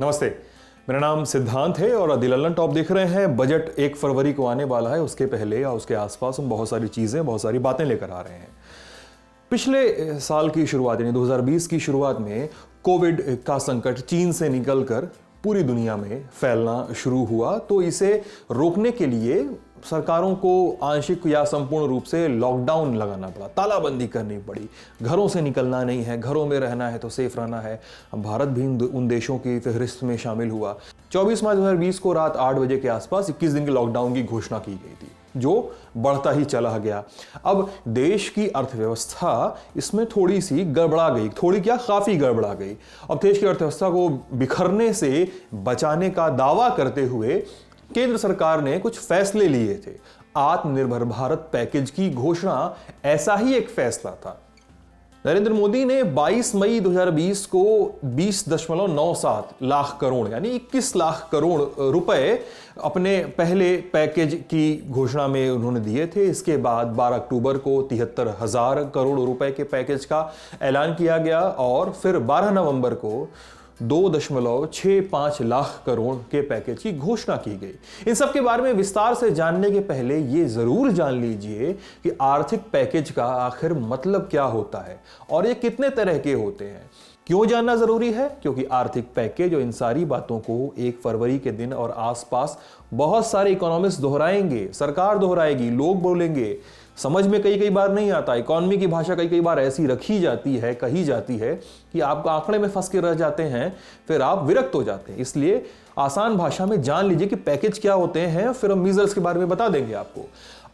नमस्ते, मेरा नाम सिद्धांत है और दिल ललन टॉप देख रहे हैं। बजट 1 फरवरी को आने वाला है, उसके पहले या उसके आसपास हम बहुत सारी चीज़ें, बहुत सारी बातें लेकर आ रहे हैं। पिछले साल की शुरुआत यानी 2020 की शुरुआत में कोविड का संकट चीन से निकलकर पूरी दुनिया में फैलना शुरू हुआ, तो इसे रोकने के लिए सरकारों को आंशिक या संपूर्ण रूप से लॉकडाउन लगाना पड़ा, तालाबंदी करनी पड़ी। घरों से निकलना नहीं है, घरों में रहना है तो सेफ रहना है। भारत भी उन देशों की फहरिस्त में शामिल हुआ। 24 मार्च 2020 को रात 8 बजे के आसपास 21 दिन के लॉकडाउन की घोषणा की गई थी, जो बढ़ता ही चला गया। अब देश की अर्थव्यवस्था इसमें थोड़ी सी गड़बड़ा गई, थोड़ी क्या काफी गड़बड़ा गई। अब देश की अर्थव्यवस्था को बिखरने से बचाने का दावा करते हुए केंद्र सरकार ने कुछ फैसले लिए थे। आत्मनिर्भर भारत पैकेज की घोषणा ऐसा ही एक फैसला था। नरेंद्र मोदी ने 22 मई 2020 को 20.97 लाख करोड़ यानी 21 लाख करोड़ रुपए अपने पहले पैकेज की घोषणा में उन्होंने दिए थे। इसके बाद 12 अक्टूबर को 73,000 करोड़ रुपए के पैकेज का ऐलान किया गया और फिर 12 नवंबर को 2.65 लाख करोड़ के पैकेज की घोषणा की गई। इन सब के बारे में विस्तार से जानने के पहले ये जरूर जान लीजिए कि आर्थिक पैकेज का आखिर मतलब क्या होता है और ये कितने तरह के होते हैं। क्यों जानना जरूरी है? क्योंकि आर्थिक पैकेज और इन सारी बातों को 1 फरवरी के दिन और आसपास बहुत सारे इकोनॉमिस्ट दोहराएंगे, सरकार दोहराएगी, लोग बोलेंगे, समझ में कई बार नहीं आता। इकोनॉमी की भाषा कई बार ऐसी रखी जाती है, कही जाती है कि आप आंकड़े में फंस के रह जाते हैं, फिर आप विरक्त हो जाते हैं। इसलिए आसान भाषा में जान लीजिए कि पैकेज क्या होते हैं, फिर हम मीजल्स के बारे में बता देंगे आपको।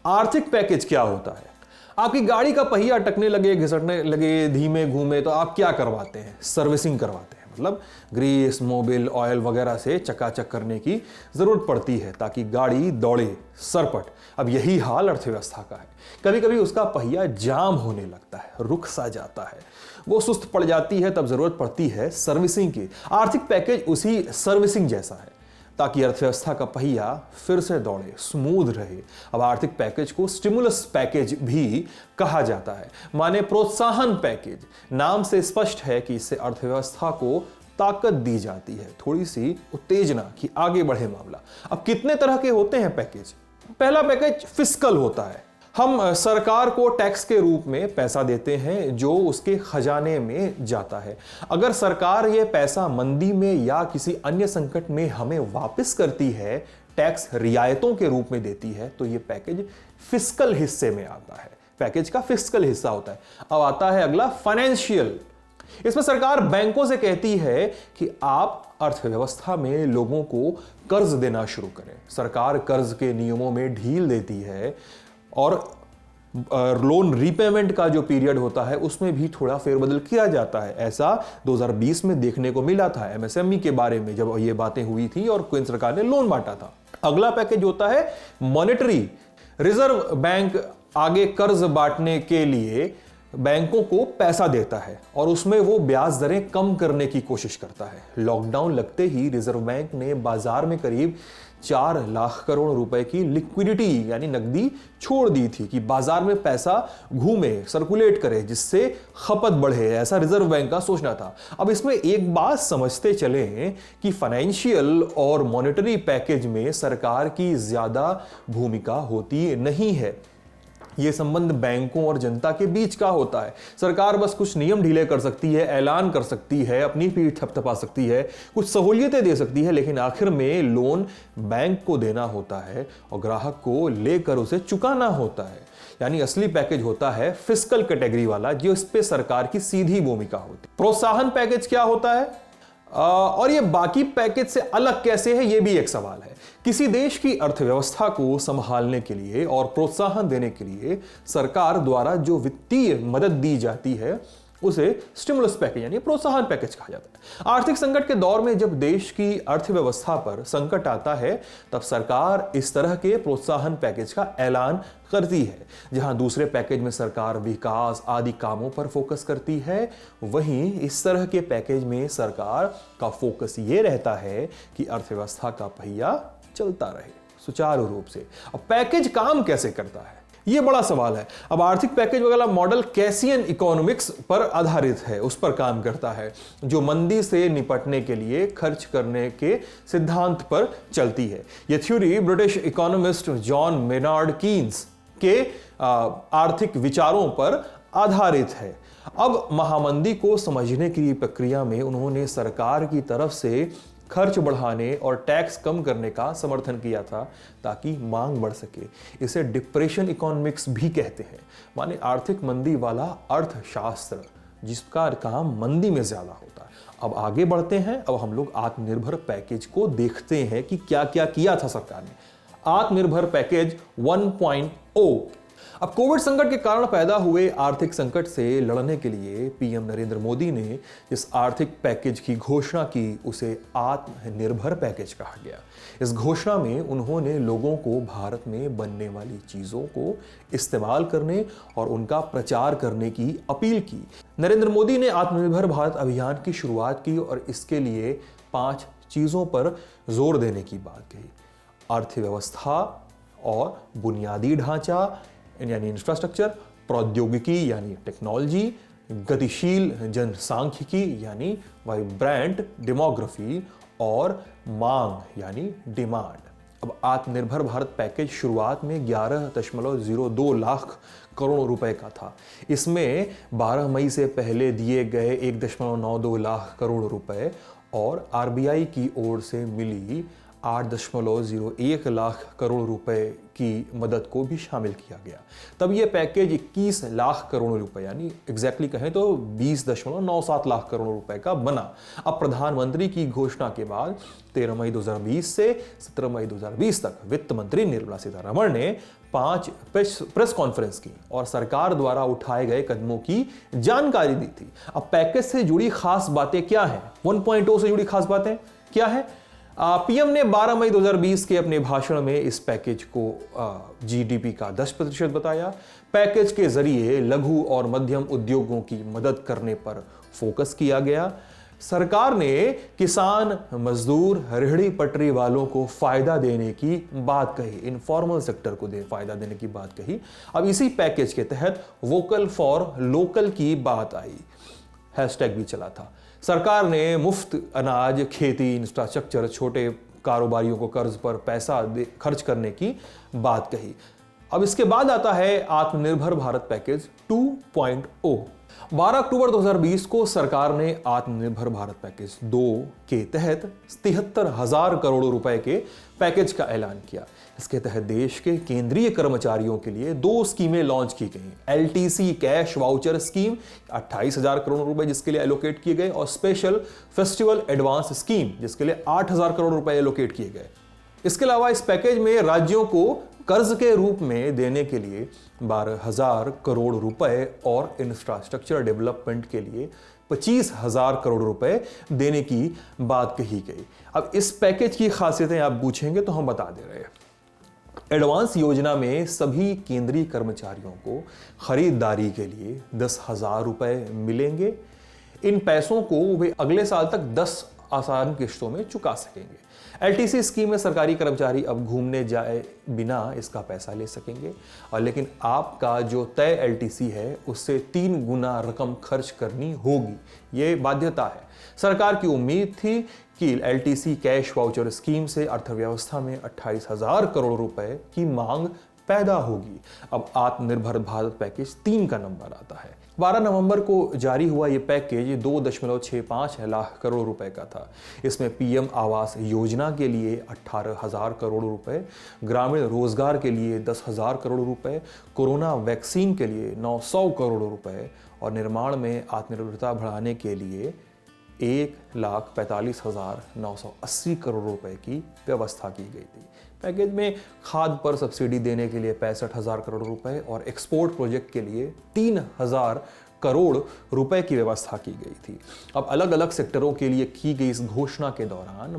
आर्थिक पैकेज क्या होता है? आपकी गाड़ी का पहिया अटकने लगे, घिसटने लगे, धीमे घूमे तो आप क्या करवाते हैं? सर्विसिंग करवाते हैं। मतलब ग्रीस, मोबिल, ऑयल वगैरह से चकाचक करने की जरूरत पड़ती है ताकि गाड़ी दौड़े सरपट। अब यही हाल अर्थव्यवस्था का है। कभी कभी उसका पहिया जाम होने लगता है, रुक सा जाता है, वो सुस्त पड़ जाती है, तब जरूरत पड़ती है सर्विसिंग की। आर्थिक पैकेज उसी सर्विसिंग जैसा है ताकि अर्थव्यवस्था का पहिया फिर से दौड़े, स्मूथ रहे। अब आर्थिक पैकेज को स्टिमुलस पैकेज भी कहा जाता है, माने प्रोत्साहन पैकेज। नाम से स्पष्ट है कि इससे अर्थव्यवस्था को ताकत दी जाती है, थोड़ी सी उत्तेजना कि आगे बढ़े मामला। अब कितने तरह के होते हैं पैकेज? पहला पैकेज फिस्कल होता है। हम सरकार को टैक्स के रूप में पैसा देते हैं जो उसके खजाने में जाता है। अगर सरकार यह पैसा मंदी में या किसी अन्य संकट में हमें वापस करती है, टैक्स रियायतों के रूप में देती है, तो यह पैकेज फिस्कल हिस्से में आता है। पैकेज का फिस्कल हिस्सा होता है। अब आता है अगला फाइनेंशियल। इसमें सरकार बैंकों से कहती है कि आप अर्थव्यवस्था में लोगों को कर्ज देना शुरू करें। सरकार कर्ज के नियमों में ढील देती है और लोन रीपेमेंट का जो पीरियड होता है उसमें भी थोड़ा फेरबदल किया जाता है। ऐसा 2020 में देखने को मिला था एमएसएमई के बारे में, जब ये बातें हुई थी और केंद्र सरकार ने लोन बांटा था। अगला पैकेज होता है मॉनेटरी। रिजर्व बैंक आगे कर्ज बांटने के लिए बैंकों को पैसा देता है और उसमें वो ब्याज दरें कम करने की कोशिश करता है। लॉकडाउन लगते ही रिजर्व बैंक ने बाजार में करीब 4 लाख करोड़ रुपए की लिक्विडिटी यानी नकदी छोड़ दी थी कि बाजार में पैसा घूमे, सर्कुलेट करे, जिससे खपत बढ़े। ऐसा रिजर्व बैंक का सोचना था। अब इसमें एक बात समझते चलें कि फाइनेंशियल और मॉनेटरी पैकेज में सरकार की ज्यादा भूमिका होती नहीं है। यह संबंध बैंकों और जनता के बीच का होता है। सरकार बस कुछ नियम ढीले कर सकती है, ऐलान कर सकती है, अपनी पीठ थपथपा सकती है, कुछ सहूलियतें दे सकती है, लेकिन आखिर में लोन बैंक को देना होता है और ग्राहक को लेकर उसे चुकाना होता है। यानी असली पैकेज होता है फिस्कल कैटेगरी वाला, जो इस पे सरकार की सीधी भूमिका होती है। प्रोत्साहन पैकेज क्या होता है और ये बाकी पैकेज से अलग कैसे है, ये भी एक सवाल है। किसी देश की अर्थव्यवस्था को संभालने के लिए और प्रोत्साहन देने के लिए सरकार द्वारा जो वित्तीय मदद दी जाती है उसे स्टिमुलस पैकेज यानी प्रोत्साहन पैकेज कहा जाता है। आर्थिक संकट के दौर में जब देश की अर्थव्यवस्था पर संकट आता है, तब सरकार इस तरह के प्रोत्साहन पैकेज का ऐलान करती है। जहां दूसरे पैकेज में सरकार विकास आदि कामों पर फोकस करती है, वहीं इस तरह के पैकेज में सरकार का फोकस यह रहता है कि अर्थव्यवस्था का पहिया चलता रहे सुचारू रूप से। अब पैकेज काम कैसे करता है? ये बड़ा सवाल है। अब आर्थिक पैकेज वाला मॉडल केसियन इकोनॉमिक्स पर आधारित है, उस पर काम करता है, जो मंदी से निपटने के लिए खर्च करने के सिद्धांत पर चलती है। यह theory British economist John Maynard Keynes के आर्थिक विचारों पर आधारित है। अब महामंदी को समझने की प्रक्रिया में उन्होंने सरकार की तरफ से खर्च बढ़ाने और टैक्स कम करने का समर्थन किया था ताकि मांग बढ़ सके। इसे डिप्रेशन इकोनॉमिक्स भी कहते हैं, माने आर्थिक मंदी वाला अर्थशास्त्र, जिसका काम मंदी में ज्यादा होता है। अब आगे बढ़ते हैं। अब हम लोग आत्मनिर्भर पैकेज को देखते हैं कि क्या क्या किया था सरकार ने। आत्मनिर्भर पैकेज 1.0। अब कोविड संकट के कारण पैदा हुए आर्थिक संकट से लड़ने के लिए पीएम नरेंद्र मोदी ने जिस आर्थिक पैकेज की घोषणा की उसे आत्मनिर्भर पैकेज कहा गया। इस घोषणा में उन्होंने लोगों को भारत में बनने वाली चीजों को इस्तेमाल करने और उनका प्रचार करने की अपील की। नरेंद्र मोदी ने आत्मनिर्भर भारत अभियान की शुरुआत की और इसके लिए 5 चीजों पर जोर देने की बात कही। अर्थव्यवस्था और बुनियादी ढांचा यानी इंफ्रास्ट्रक्चर, प्रौद्योगिकी यानी टेक्नोलॉजी, गतिशील जनसांख्यिकी यानी वाइब्रेंट डेमोग्राफी और मांग यानी डिमांड। अब आत्मनिर्भर भारत पैकेज शुरुआत में 11.02 लाख करोड़ रुपए का था। इसमें 12 मई से पहले दिए गए 1.92 लाख करोड़ रुपए और आरबीआई की ओर से मिली 8.01 लाख करोड़ रुपए की मदद को भी शामिल किया गया। तब यह पैकेज 21 लाख करोड़ रुपए यानी एग्जैक्टली कहें तो 20.97 लाख करोड़ रुपए का बना। अब प्रधानमंत्री की घोषणा के बाद 13 मई 2020 से 17 मई 2020 तक वित्त मंत्री निर्मला सीतारमण ने 5 प्रेस कॉन्फ्रेंस की और सरकार द्वारा उठाए गए कदमों की जानकारी दी थी। अब पैकेज से जुड़ी खास बातें क्या हैं? 1.0 से जुड़ी खास बातें क्या है? पीएम ने 12 मई 2020 के अपने भाषण में इस पैकेज को जीडीपी का 10% बताया। पैकेज के जरिए लघु और मध्यम उद्योगों की मदद करने पर फोकस किया गया। सरकार ने किसान, मजदूर, रेहड़ी पटरी वालों को फायदा देने की बात कही, इनफॉर्मल सेक्टर को फायदा देने की बात कही। अब इसी पैकेज के तहत वोकल फॉर लोकल की बात आई, हैशटैग भी चला था। सरकार ने मुफ्त अनाज, खेती, इंफ्रास्ट्रक्चर, छोटे कारोबारियों को कर्ज पर पैसा खर्च करने की बात कही। अब इसके बाद आता है आत्मनिर्भर भारत पैकेज 2.0। 12 अक्टूबर 2020 को सरकार ने आत्मनिर्भर भारत पैकेज 2 के तहत 73,000 करोड़ रुपए के पैकेज का ऐलान किया। इसके तहत देश के केंद्रीय कर्मचारियों के लिए 2 स्कीमें लॉन्च की गई। LTC cash voucher scheme 28,000 crore रुपए जिसके लिए एलोकेट किए गए और स्पेशल फेस्टिवल एडवांस स्कीम जिसके लिए 8,000 करोड़ रुपए एलोकेट किए गए। इसके अलावा इस पैकेज में राज्यों को कर्ज के रूप में देने के लिए 12,000 करोड़ रुपए और इंफ्रास्ट्रक्चर डेवलपमेंट के लिए 25,000 करोड़ रुपए देने की बात कही गई। अब इस पैकेज की खासियतें आप पूछेंगे तो हम बता दे रहे हैं। एडवांस योजना में सभी केंद्रीय कर्मचारियों को खरीदारी के लिए 10,000 रुपए मिलेंगे। इन पैसों को वे अगले साल तक 10 आसान किश्तों में चुका सकेंगे। एलटीसी स्कीम में सरकारी कर्मचारी अब घूमने जाए बिना इसका पैसा ले सकेंगे और लेकिन आपका जो तय एलटीसी है उससे 3 गुना रकम खर्च करनी होगी। ये बाध्यता है। सरकार की उम्मीद थी कि एलटीसी कैश वाउचर स्कीम से अर्थव्यवस्था में 28,000 करोड़ रुपए की मांग पैदा होगी। अब आत्मनिर्भर भारत पैकेज 3 का नंबर आता है। 12 नवंबर को जारी हुआ यह पैकेज 2.65 लाख करोड़ रुपए का था। इसमें पीएम आवास योजना के लिए 18,000 करोड़ रुपए, ग्रामीण रोजगार के लिए 10,000 करोड़ रुपए, कोरोना वैक्सीन के लिए 900 करोड़ रुपए और निर्माण में आत्मनिर्भरता बढ़ाने के लिए 1,45,980 करोड़ रुपए की व्यवस्था की गई थी। पैकेज में खाद पर सब्सिडी देने के लिए 65,000 करोड़ रुपए और एक्सपोर्ट प्रोजेक्ट के लिए 3,000 करोड़ रुपए की व्यवस्था की गई थी। अब अलग अलग सेक्टरों के लिए की गई इस घोषणा के दौरान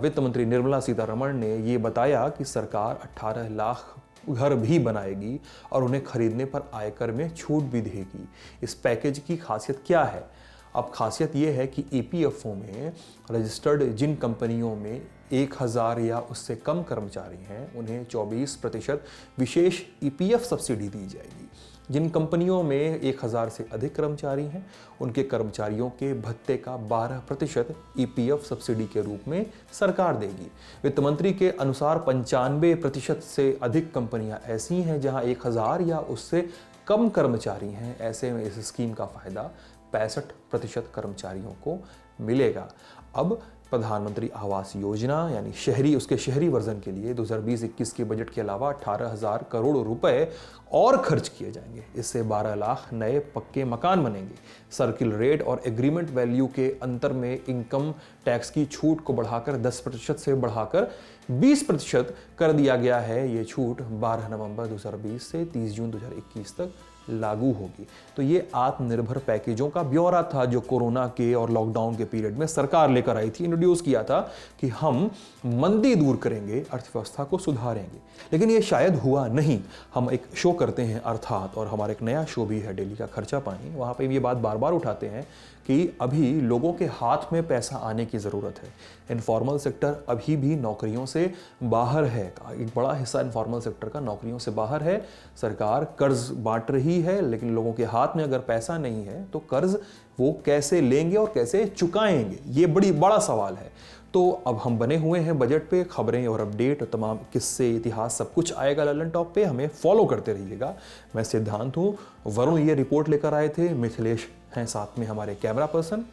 वित्त मंत्री निर्मला सीतारमण ने ये बताया कि सरकार 18 लाख घर भी बनाएगी और उन्हें खरीदने पर आयकर में छूट भी देगी। इस पैकेज की खासियत क्या है? अब खासियत ये है कि ईपीएफओ में रजिस्टर्ड जिन कंपनियों में 1000 या उससे कम कर्मचारी हैं उन्हें 24% विशेष ईपीएफ सब्सिडी दी जाएगी। जिन कंपनियों में 1000 से अधिक कर्मचारी हैं उनके कर्मचारियों के भत्ते का 12% ईपीएफ सब्सिडी के रूप में सरकार देगी। वित्त मंत्री के अनुसार 95% से अधिक कंपनियां ऐसी हैं जहां 1000 या उससे कम कर्मचारी हैं। ऐसे में इस स्कीम का फायदा 65% कर्मचारियों को मिलेगा। अब प्रधानमंत्री आवास योजना यानी उसके शहरी वर्जन के लिए 2020-21 के बजट के अलावा 18,000 करोड़ रुपए और खर्च किए जाएंगे। इससे 12 लाख नए पक्के मकान बनेंगे। सर्किल रेट और एग्रीमेंट वैल्यू के अंतर में इनकम टैक्स की छूट को बढ़ाकर 10% से बढ़ाकर 20% कर दिया गया है। ये छूट 12 नवंबर 2020 से 30 जून 2021 तक लागू होगी। तो ये आत्मनिर्भर पैकेजों का ब्यौरा था जो कोरोना के और लॉकडाउन के पीरियड में सरकार लेकर आई थी। इंट्रोड्यूस किया था कि हम मंदी दूर करेंगे, अर्थव्यवस्था को सुधारेंगे, लेकिन ये शायद हुआ नहीं। हम एक शो करते हैं अर्थात, और हमारा एक नया शो भी है डेली का खर्चा पानी, वहाँ पे ये बात बार बार उठाते हैं कि अभी लोगों के हाथ में पैसा आने की ज़रूरत है। इनफॉर्मल सेक्टर अभी भी नौकरियों से बाहर है। एक बड़ा हिस्सा इनफॉर्मल सेक्टर का नौकरियों से बाहर है। सरकार कर्ज बांट रही है, लेकिन लोगों के हाथ में अगर पैसा नहीं है तो कर्ज वो कैसे लेंगे और कैसे चुकाएंगे, ये बड़ा सवाल है। तो अब हम बने हुए हैं बजट पे। खबरें और अपडेट और तमाम किस्से, इतिहास सब कुछ आएगा ललन टॉप पे। हमें फॉलो करते रहिएगा। मैं सिद्धांत हूँ, वरुण ये रिपोर्ट लेकर आए थे, मिथिलेश हैं साथ में हमारे कैमरा पर्सन।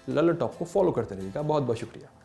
ललन टॉप को फॉलो करते रहिएगा। बहुत बहुत शुक्रिया।